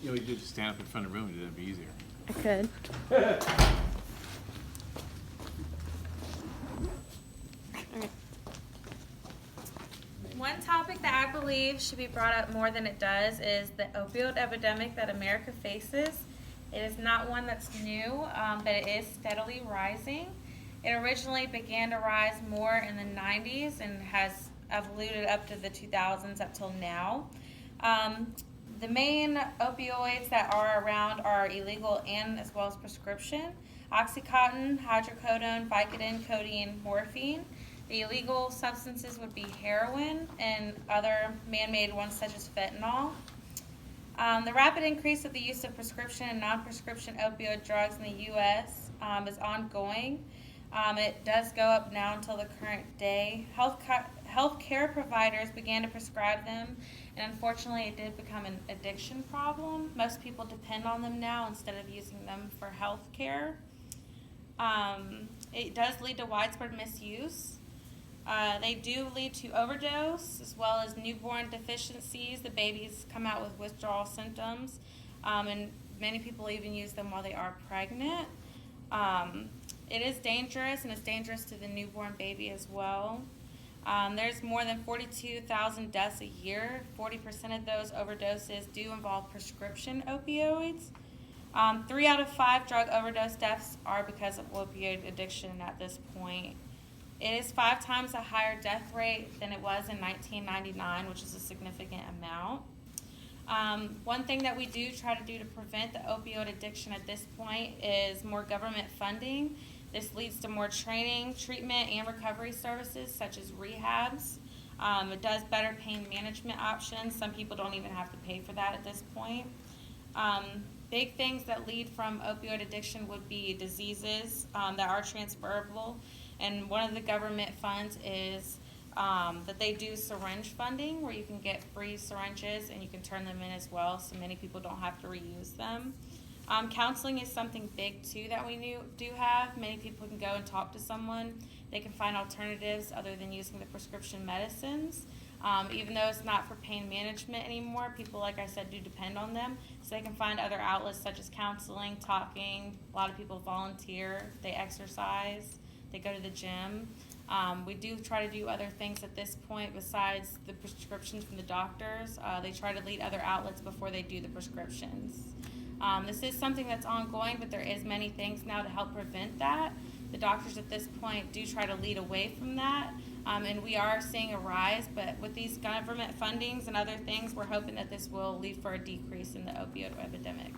You know, you could just stand up in front of the room and it'd be easier. I could. Okay. One topic that I believe should be brought up more than it does is the opioid epidemic that America faces. It is not one that's new, but it is steadily rising. It originally began to rise more in the 90s and has evoluted up to the 2000s up till now. The main opioids that are around are illegal and as well as prescription. Oxycontin, hydrocodone, Vicodin, codeine, morphine. The illegal substances would be heroin and other man-made ones such as fentanyl. The rapid increase of the use of prescription and non-prescription opioid drugs in the U.S. Is ongoing. It does go up now until the current day. Healthcare providers began to prescribe them, and unfortunately it did become an addiction problem. Most people depend on them now instead of using them for health care. It does lead to widespread misuse. They do lead to overdose as well as newborn deficiencies. The babies come out with withdrawal symptoms, and many people even use them while they are pregnant. It is dangerous, and it's dangerous to the newborn baby as well. There's more than 42,000 deaths a year. 40% of those overdoses do involve prescription opioids. 3 out of 5 drug overdose deaths are because of opioid addiction at this point. It is 5 times a higher death rate than it was in 1999, which is a significant amount. One thing that we do try to do to prevent the opioid addiction at this point is more government funding. This leads to more training, treatment, and recovery services such as rehabs. It does better pain management options. Some people don't even have to pay for that at this point. Big things that lead from opioid addiction would be diseases that are transferable. And one of the government funds is that they do syringe funding, where you can get free syringes and you can turn them in as well, so many people don't have to reuse them. Counseling is something big too that we do have. Many people can go and talk to someone. They can find alternatives other than using the prescription medicines. Even though it's not for pain management anymore, people, like I said, do depend on them. So they can find other outlets such as counseling, talking. A lot of people volunteer, they exercise, they go to the gym. We do try to do other things at this point besides the prescriptions from the doctors. They try to lead other outlets before they do the prescriptions. This is something that's ongoing, but there is many things now to help prevent that. The doctors at this point do try to lead away from that, and we are seeing a rise, but with these government fundings and other things, we're hoping that this will lead for a decrease in the opioid epidemic.